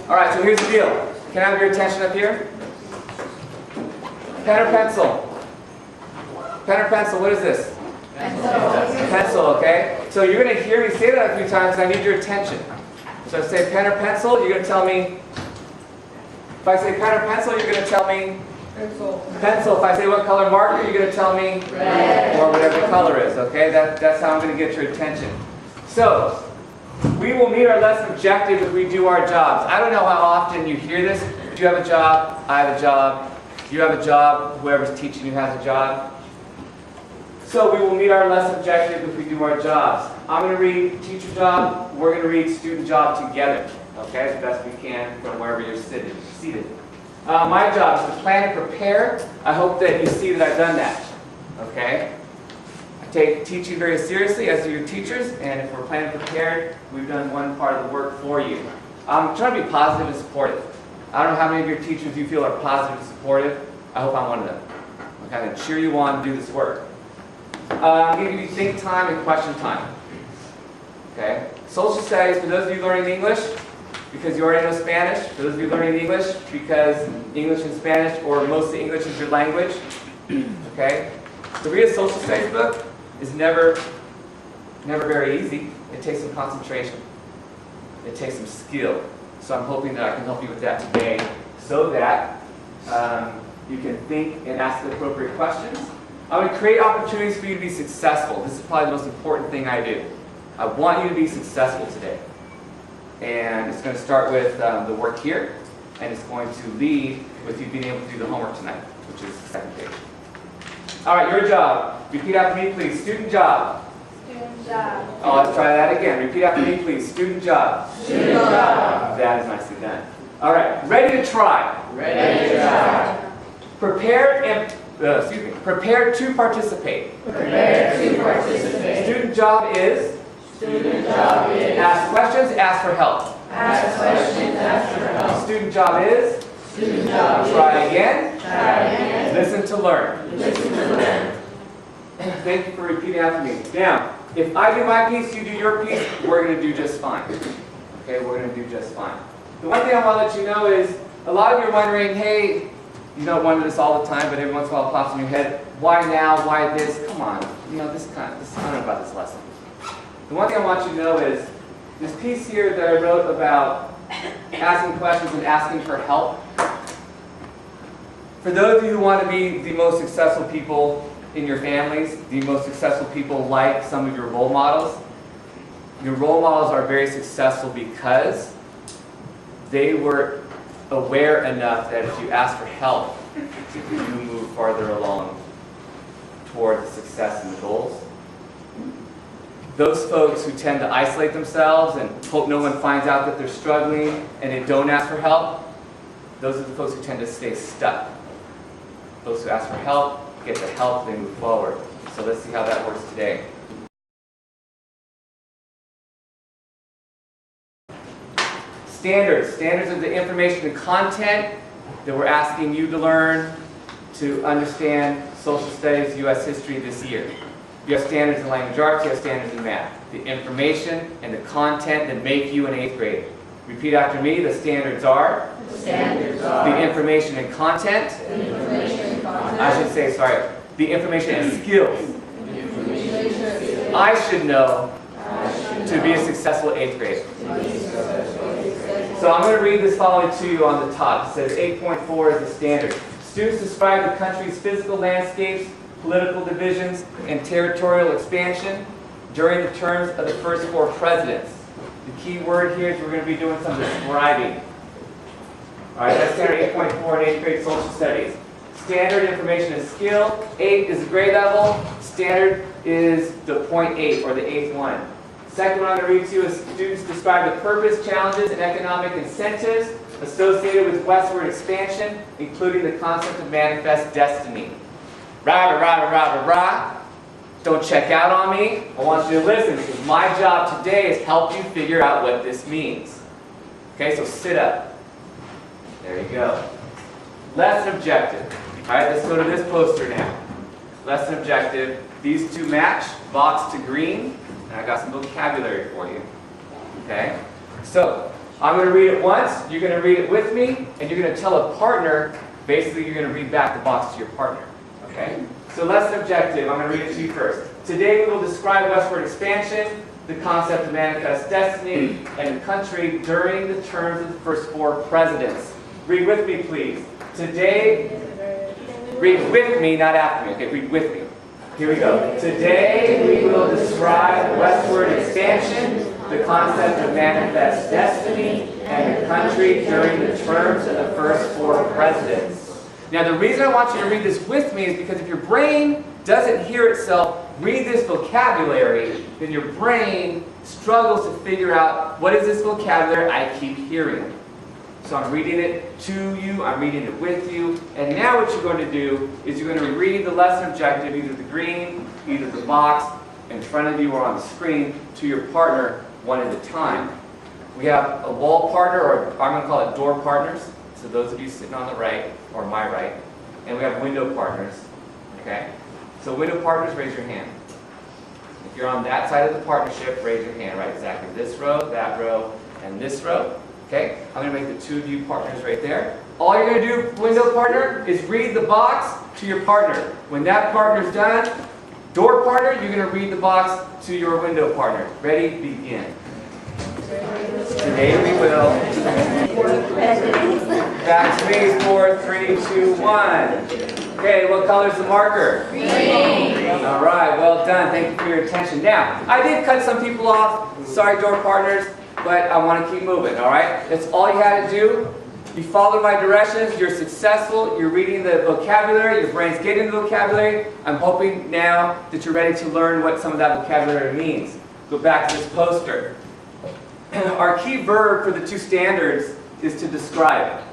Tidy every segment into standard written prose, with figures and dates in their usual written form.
All right, so here's the deal. Can I have your attention up here? Pen or pencil? Pen or pencil, what is this? Pencil. Pencil, okay? So you're going to hear me say that a few times, and I need your attention. So I say pen or pencil, you're going to tell me. If I say pen or pencil, you're going to tell me. Pencil. Pencil. If I say what color marker, you're going to tell me. Red. Or whatever the color is, okay? That's how I'm going to get your attention. So, we will meet our lesson objective if we do our jobs. I don't know how often you hear this. Do you have a job? I have a job. You have a job. Whoever's teaching you has a job. So we will meet our lesson objective if we do our jobs. I'm going to read teacher job. We're going to read student job together, okay, as best we can from wherever you're seated. My job is to plan and prepare. I hope that you see that I've done that, okay? I take teaching very seriously, as do your teachers, and if we're planning and prepared, we've done one part of the work for you. I'm trying to be positive and supportive. I don't know how many of your teachers you feel are positive and supportive. I hope I'm one of them. I'm going to cheer you on to do this work. I'm going to give you think time and question time. Okay? Social studies, for those of you learning English, because you already know Spanish. For those of you learning English, because English and Spanish, or mostly English is your language. Okay? To read a social studies book is never very easy. It takes some concentration. It takes some skill. So I'm hoping that I can help you with that today, so that you can think and ask the appropriate questions. I'm going to create opportunities for you to be successful. This is probably the most important thing I do. I want you to be successful today. And it's going to start with the work here, and it's going to lead with you being able to do the homework tonight, which is the second page. All right, your job. Repeat after me, please. Student job. Student job. Oh, let's try that again. Repeat after me, please. Student job. Student job. That is nicely done. All right, ready to try. Ready to try. Prepare to participate. Prepare to participate. Student job is. Student job is. Ask questions, ask for help. Ask questions, ask for help. Student job is. Student job is. Try again. Try again. Listen to learn. Listen to learn. Thank you for repeating after me. Now, if I do my piece, you do your piece, we're going to do just fine. Okay, we're going to do just fine. The one thing I want to let you know is, a lot of you are wondering, hey, you don't wonder this all the time, but every once in a while it pops in your head, why now, why this? Come on, you know, I don't know about this lesson. The one thing I want you to know is, this piece here that I wrote about asking questions and asking for help, for those of you who want to be the most successful people in your families, the most successful people like some of your role models, your role models are very successful because they were aware enough that if you ask for help, you move farther along toward the success and the goals. Those folks who tend to isolate themselves and hope no one finds out that they're struggling and they don't ask for help, those are the folks who tend to stay stuck. Those who ask for help, get the help, they move forward. So let's see how that works today. Standards. Standards are the information and content that we're asking you to learn to understand social studies, U.S. history this year. You have standards in language arts, you have standards in math. The information and the content that make you an 8th grader. Repeat after me, the standards are? The standards are. The information and content? The information and content. I should say, sorry, the information and skills The information and skills. I should know to be a successful 8th grader. So I'm going to read this following to you on the top. It says 8.4 is the standard. Students describe the country's physical landscapes, political divisions, and territorial expansion during the terms of the first 4 presidents. The key word here is we're going to be doing some describing. All right, that's standard 8.4 in 8th grade social studies. Standard information and skill. 8 is the grade level. Standard is the .8 or the 8th one. Second one I'm going to read to you is students describe the purpose, challenges, and economic incentives associated with westward expansion, including the concept of manifest destiny. Rah, rah, rah, rah, rah, rah. Don't check out on me. I want you to listen because my job today is help you figure out what this means. Okay, so sit up. There you go. Lesson objective. All right, let's go to this poster now. Lesson objective. These two match, box to green, and I got some vocabulary for you. Okay? So, I'm going to read it once, you're going to read it with me, and you're going to tell a partner, basically you're going to read back the box to your partner. Okay? So lesson objective, I'm going to read it to you first. Today we will describe westward expansion, the concept of manifest destiny, and the country during the terms of the first 4 presidents. Read with me, please. Today, read with me, not after me. Okay, read with me. Here we go. Today we will describe westward expansion, the concept of manifest destiny, and the country during the terms of the first 4 presidents. Now the reason I want you to read this with me is because if your brain doesn't hear itself read this vocabulary, then your brain struggles to figure out what is this vocabulary I keep hearing. So I'm reading it to you, I'm reading it with you, and now what you're going to do is you're going to read the lesson objective, either the green, either the box in front of you or on the screen, to your partner one at a time. We have a wall partner, or I'm going to call it door partners, so those of you sitting on the right, or my right, and we have window partners, okay? So window partners, raise your hand. If you're on that side of the partnership, raise your hand, right? Exactly this row, and this row. Okay? I'm going to make the 2 of you partners right there. All you're going to do, window partner, is read the box to your partner. When that partner's done, door partner, you're going to read the box to your window partner. Ready? Begin. Today we will. Back to me. 4, 3, 2, 1. Okay, what color is the marker? Green. All right, well done. Thank you for your attention. Now, I did cut some people off. Sorry, door partners. But I want to keep moving, all right? That's all you had to do. You followed my directions. You're successful. You're reading the vocabulary. Your brain's getting the vocabulary. I'm hoping now that you're ready to learn what some of that vocabulary means. Go back to this poster. Our key verb for the 2 standards is to describe.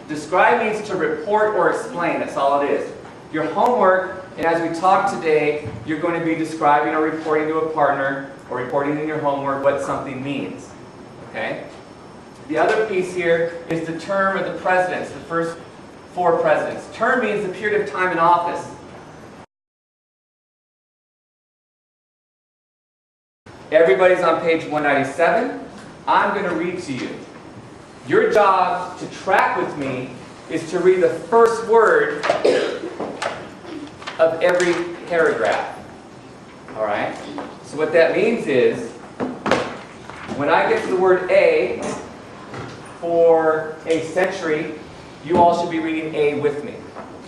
Describe means to report or explain. That's all it is. Your homework, and as we talk today, you're going to be describing or reporting to a partner or reporting in your homework what something means. Okay? The other piece here is the term of the presidents, the first 4 presidents. Term means the period of time in office. Everybody's on page 197. I'm going to read to you. Your job to track with me is to read the first word of every paragraph. All right? So what that means is, when I get to the word A for a century, you all should be reading A with me.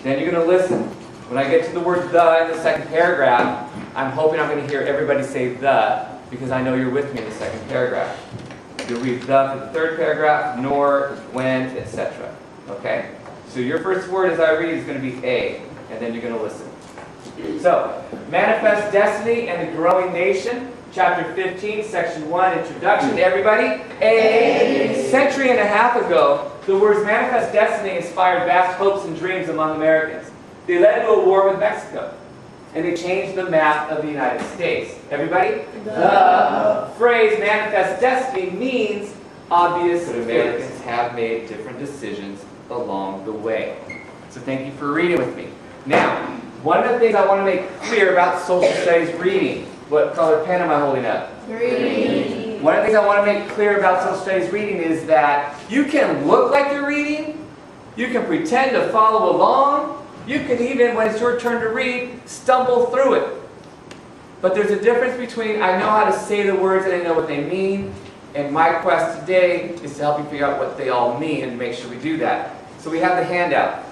Then you're going to listen. When I get to the word the in the second paragraph, I'm hoping I'm going to hear everybody say the, because I know you're with me in the second paragraph. You'll read the for the third paragraph, nor, when, etc. Okay? So your first word as I read is going to be A, and then you're going to listen. So, Manifest Destiny and the Growing Nation, Chapter 15, Section 1, Introduction. Everybody? A century and a half ago, the words Manifest Destiny inspired vast hopes and dreams among Americans. They led to a war with Mexico, and they changed the map of the United States. Everybody? The phrase Manifest Destiny means obvious Americans have made different decisions along the way. So thank you for reading with me. Now, one of the things I want to make clear about social studies reading, what color pen am I holding up? Green. One of the things I want to make clear about social studies reading is that you can look like you're reading, you can pretend to follow along, you can even, when it's your turn to read, stumble through it. But there's a difference between I know how to say the words and I know what they mean, and my quest today is to help you figure out what they all mean and make sure we do that. So we have the handout.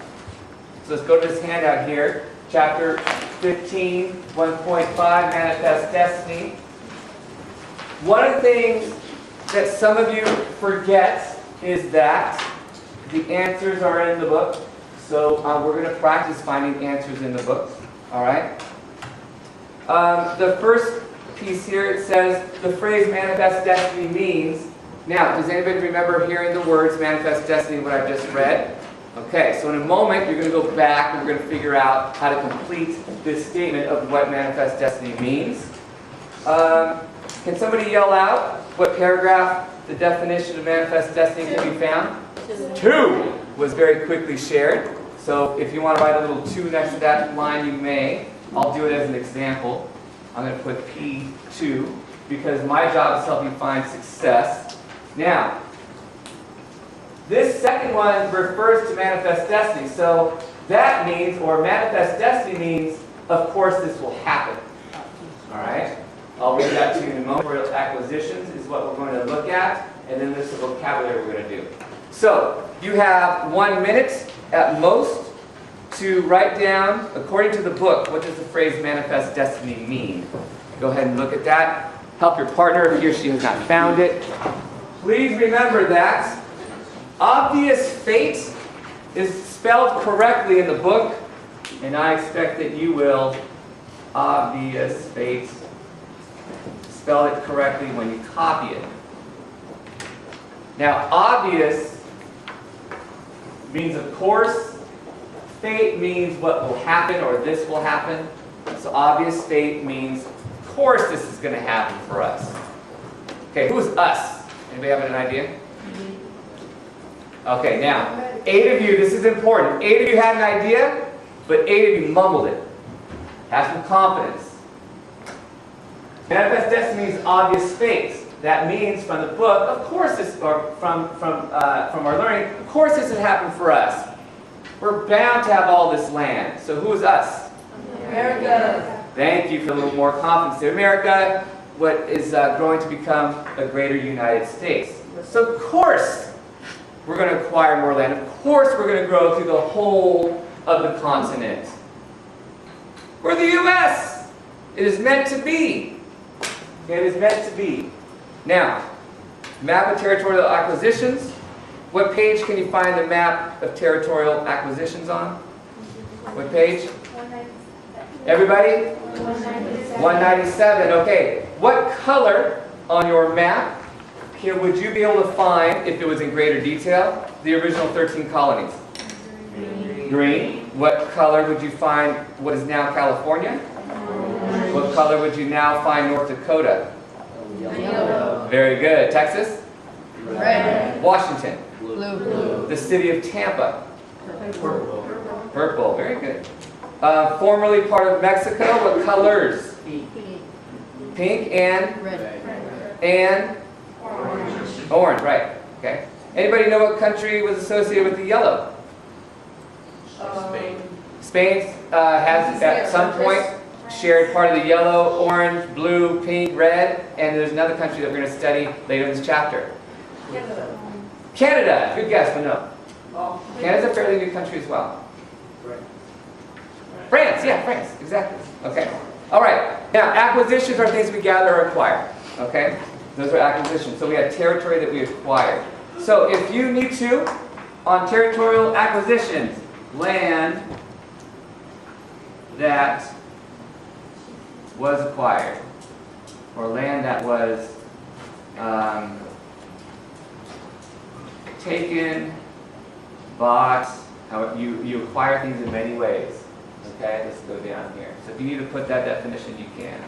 So let's go to this handout here. Chapter 15, 1.5, Manifest Destiny. One of the things that some of you forget is that the answers are in the book. So we're going to practice finding answers in the book. All right? The first piece here, it says, the phrase Manifest Destiny means. Now, does anybody remember hearing the words Manifest Destiny, what I've just read? Okay, so in a moment, you're going to go back and we're going to figure out how to complete this statement of what Manifest Destiny means. Can somebody yell out what paragraph the definition of Manifest Destiny can be found? 2 was very quickly shared. So if you want to write a little 2 next to that line, you may. I'll do it as an example. I'm going to put P2 because my job is to help you find success. Now, This second one refers to manifest destiny. So that means, or manifest destiny means, of course this will happen. All right? I'll read that to you in a moment. Territorial acquisitions is what we're going to look at, and then this is the vocabulary we're going to do. So you have 1 minute at most to write down, according to the book, what does the phrase manifest destiny mean? Go ahead and look at that. Help your partner if he or she has not found it. Please remember that obvious fate is spelled correctly in the book, and I expect that you will obvious fate spell it correctly when you copy it. Now, obvious means of course. Fate means what will happen or this will happen. So obvious fate means, of course this is going to happen for us. Okay, who's us? Anybody have an idea? Okay, now, 8 of you, this is important. 8 of you had an idea, but 8 of you mumbled it. Have some confidence. Manifest destiny is obvious fate. That means from the book, of course this, or from our learning, of course this would happen for us. We're bound to have all this land. So who is us? America. Thank you for a little more confidence there. America, what is growing to become a greater United States. So of course we're going to acquire more land. Of course we're going to grow through the whole of the continent. We're the U.S. It is meant to be. It is meant to be. Now, map of territorial acquisitions. What page can you find the map of territorial acquisitions on? What page? 197. Everybody? 197. 197. Okay. What color on your map here would you be able to find, if it was in greater detail, the original 13 colonies? Green. What color would you find what is now California? What color would you now find North Dakota? Yellow. Very good. Texas? Red. Washington? Blue. The city of Tampa? Purple. Very good. Formerly part of Mexico, what colors? Pink and? And? Orange, right. Okay. Anybody know what country was associated with the yellow? Spain has at some point shared part of the yellow, orange, blue, pink, red, and there's another country that we're going to study later in this chapter. Canada. Good guess, but no. Canada's a fairly new country as well. France, yeah, France, exactly. Okay. All right. Now, acquisitions are things we gather or acquire. Okay? Those are acquisitions. So we have territory that we acquired. So if you need to, on territorial acquisitions, land that was acquired, or land that was taken, bought. You acquire things in many ways. Okay, let's go down here. So if you need to put that definition, you can.